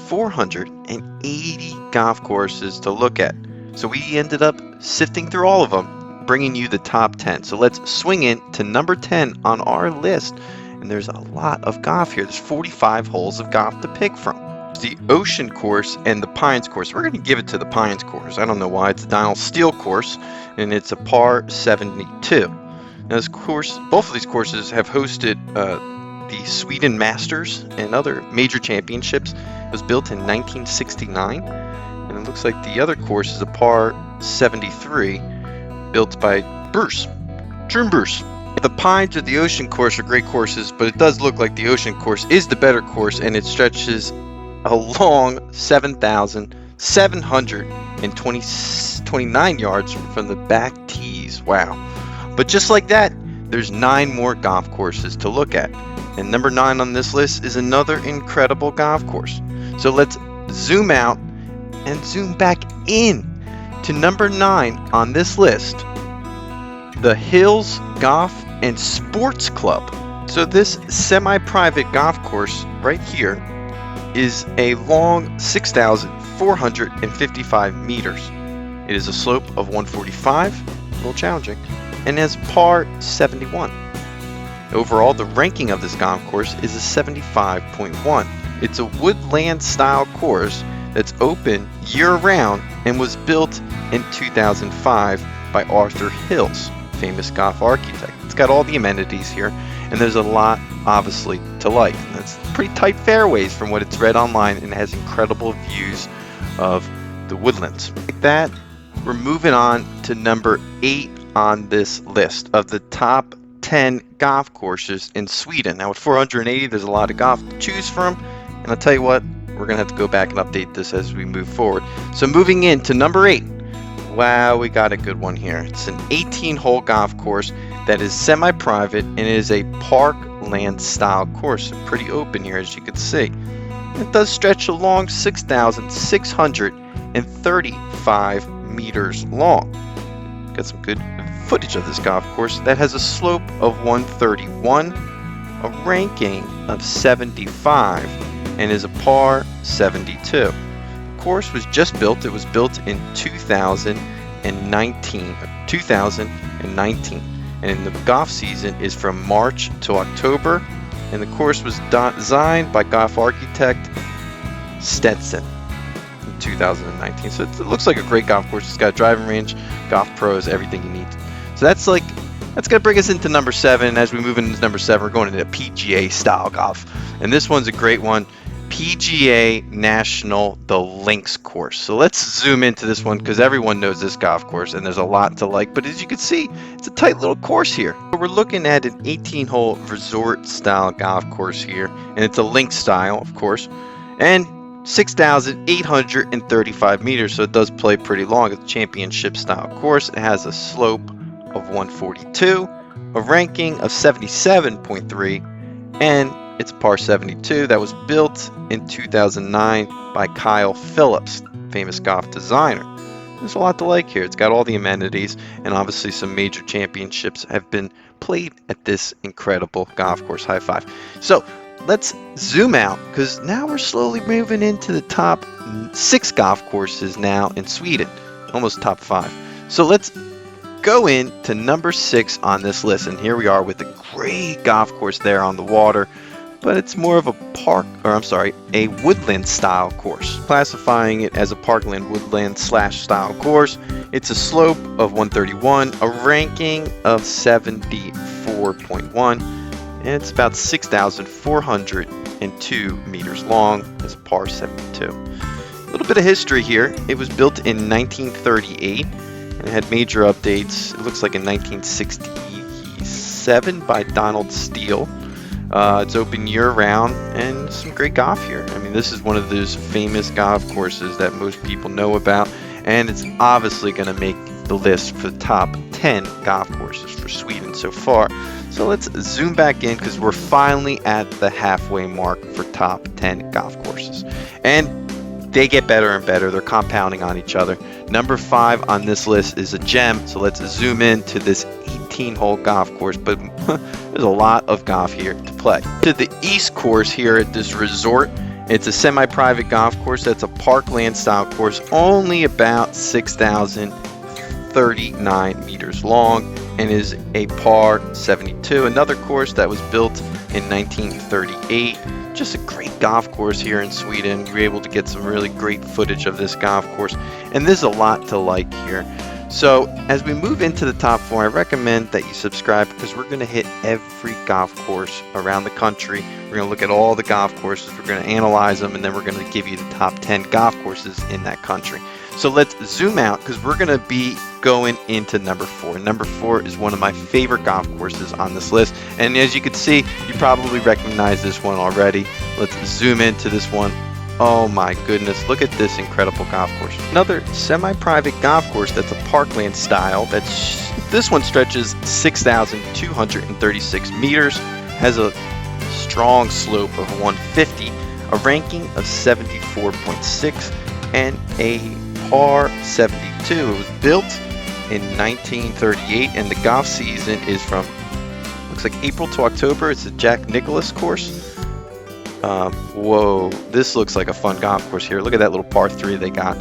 480 golf courses to look at. So we ended up sifting through all of them, bringing you the top 10. So let's swing in to number 10 on our list. And there's a lot of golf here. There's 45 holes of golf to pick from. The Ocean course and the Pines course. We're going to give it to the Pines course. I don't know why. It's a Donald Steele course, and it's a par 72. Now this course, both of these courses have hosted the Sweden Masters and other major championships. It was built in 1969, and it looks like the other course is a par 73 built by Bruce. The Pines or the Ocean course are great courses, but it does look like the Ocean course is the better course, and it stretches a long 7,729 yards from the back tees. Wow. But just like that, there's 9 more golf courses to look at. And number 9 on this list is another incredible golf course. So let's zoom out and zoom back in to number 9 on this list, the Hills Golf and Sports Club. So this semi-private golf course right here is a long 6,455 meters. It is a slope of 145, a little challenging, and has par 71. Overall, the ranking of this golf course is a 75.1. It's a woodland style course that's open year-round and was built in 2005 by Arthur Hills, famous golf architect. It's got all the amenities here, and there's a lot, obviously, to like. It's pretty tight fairways from what it's read online, and it has incredible views of the woodlands. Like that, we're moving on to number 8 on this list of the top 10 golf courses in Sweden. Now with 480, there's a lot of golf to choose from, and I'll tell you what, we're going to have to go back and update this as we move forward. So moving into number 8. Wow, we got a good one here. It's an 18-hole golf course that is semi-private, and it is a parkland style course. Pretty open here, as you can see. It does stretch along 6,635 meters long. Got some good footage of this golf course that has a slope of 131, a ranking of 75, and is a par 72. The course was just built. It was built in 2019, and the golf season is from March to October, and the course was designed by golf architect Stetson in 2019. So it looks like a great golf course. It's got a driving range, golf pros, everything you need. So that's gonna bring us into number 7. As we move into number 7, we're going into PGA style golf, and this one's a great one. PGA National, the Links course. So let's zoom into this one because everyone knows this golf course and there's a lot to like, but as you can see, it's a tight little course here. We're looking at an 18-hole resort style golf course here, and it's a Links style, of course, and 6,835 meters, so it does play pretty long. It's a championship style course. It has a slope of 142, a ranking of 77.3, and it's par 72 that was built in 2009 by Kyle Phillips, famous golf designer. There's a lot to like here. It's got all the amenities, and obviously some major championships have been played at this incredible golf course. High five. So let's zoom out because now we're slowly moving into the top 6 golf courses now in Sweden, almost top 5. So let's go into number 6 on this list, and here we are with a great golf course there on the water. But it's more of a a woodland style course. Classifying it as a parkland woodland / style course, it's a slope of 131, a ranking of 74.1, and it's about 6,402 meters long. It's par 72. A little bit of history here. It was built in 1938 and it had major updates. It looks like in 1967 by Donald Steele. It's open year-round, and some great golf here. I mean, this is one of those famous golf courses that most people know about, and it's obviously going to make the list for the top 10 golf courses for Sweden so far. So let's zoom back in because we're finally at the halfway mark for top 10 golf courses. And they get better and better. They're compounding on each other. Number 5 on this list is a gem, so let's zoom in to this 18-hole golf course, but there's a lot of golf here to play. To the East course here at this resort, It's a semi-private golf course that's a parkland style course, only about 6,039 meters long, and is a par 72. Another course that was built in 1938. Just a great golf course here in Sweden. You're able to get some really great footage of this golf course, and there's a lot to like here. So as we move into the top 4, I recommend that you subscribe, because we're going to hit every golf course around the country. We're going to look at all the golf courses, we're going to analyze them, and then we're going to give you the top 10 golf courses in that country. So let's zoom out, because we're going to be going into number 4. Number 4 is one of my favorite golf courses on this list, and as you can see, you probably recognize this one already. Let's zoom into this one. Oh my goodness, look at this incredible golf course. Another semi-private golf course that's a parkland style. This one stretches 6,236 meters, has a strong slope of 150, a ranking of 74.6, and a par 72. It was built in 1938, and the golf season is from, looks like April to October. It's a Jack Nicklaus course. Whoa, this looks like a fun golf course here. Look at that little par 3 they got.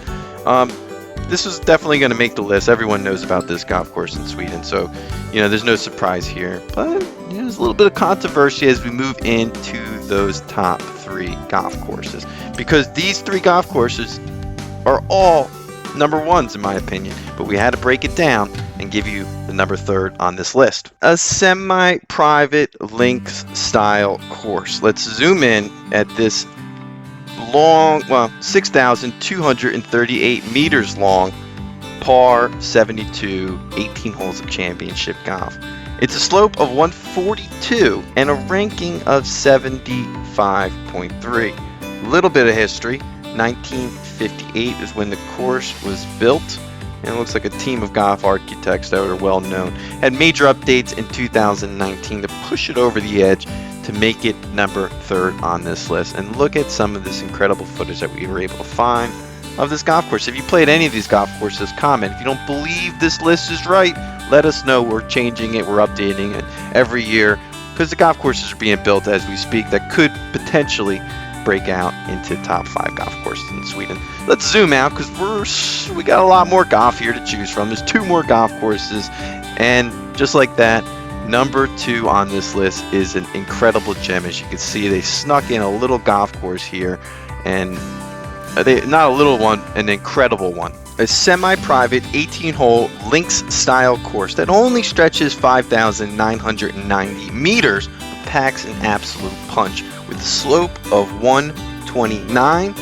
This is definitely going to make the list. Everyone knows about this golf course in Sweden, so there's no surprise here. But there's a little bit of controversy as we move into those top 3 golf courses, because these 3 golf courses are all number 1s in my opinion, but we had to break it down and give you the number 3rd on this list. A semi-private links style course. Let's zoom in at this long, 6,238 meters long, par 72, 18 holes of championship golf. It's a slope of 142 and a ranking of 75.3. Little bit of history. 1958 is when the course was built, and it looks like a team of golf architects that are well known had major updates in 2019 to push it over the edge to make it number 3rd on this list. And look at some of this incredible footage that we were able to find of this golf course. If you played any of these golf courses, comment. If you don't believe this list is right, let us know. We're changing it, we're updating it every year, because the golf courses are being built as we speak that could potentially break out into top 5 golf courses in Sweden. Let's zoom out, because we got a lot more golf here to choose from. There's 2 more golf courses, and just like that, number 2 on this list is an incredible gem. As you can see, they snuck in a little golf course here, and not a little one, an incredible one. A semi-private 18-hole links style course that only stretches 5,990 meters, but packs an absolute punch with a slope of 129,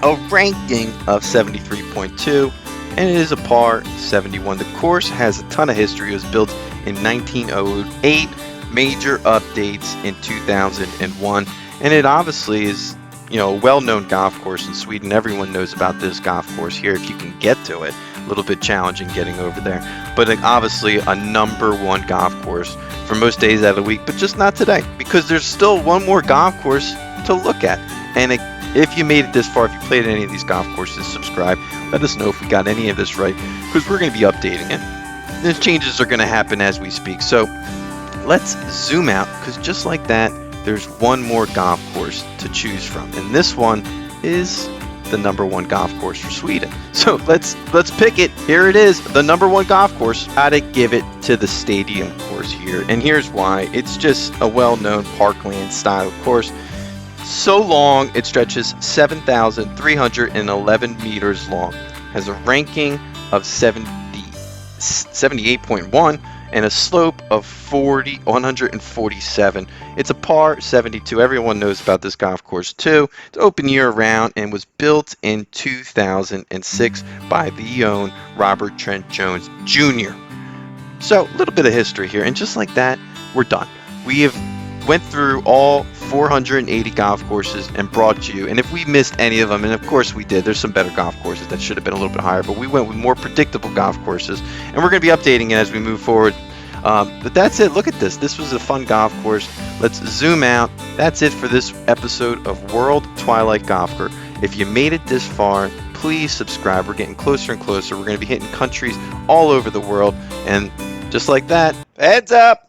a ranking of 73.2, and it is a par 71. The course has a ton of history. It was built in 1908, major updates in 2001, and it obviously is a well-known golf course in Sweden. Everyone knows about this golf course here if you can get to it. A little bit challenging getting over there, but obviously a number 1 golf course for most days out of the week, but just not today, because there's still one more golf course to look at. And if you made it this far, if you played any of these golf courses, subscribe. Let us know if we got any of this right, because we're going to be updating it. These changes are going to happen as we speak. So let's zoom out, because just like that, there's one more golf course to choose from, and this one is the number 1 golf course for Sweden. So let's pick it. Here it is, the number 1 golf course. Gotta give it to the stadium course here, and here's why. It's just a well-known parkland style course. So long, it stretches 7,311 meters long, has a ranking of 78.1, and a slope of 147. It's a par 72. Everyone knows about this golf course too. It's open year round and was built in 2006 by the own Robert Trent Jones Jr. So a little bit of history here, and just like that, we're done. We have went through all 480 golf courses and brought you, and if we missed any of them, and of course we did, there's some better golf courses that should have been a little bit higher, but we went with more predictable golf courses, and we're going to be updating it as we move forward. But that's it. Look at this. This was a fun golf course. Let's zoom out. That's it for this episode of World Twilight Golfer. If you made it this far, please subscribe. We're getting closer and closer. We're going to be hitting countries all over the world, and just like that, heads up.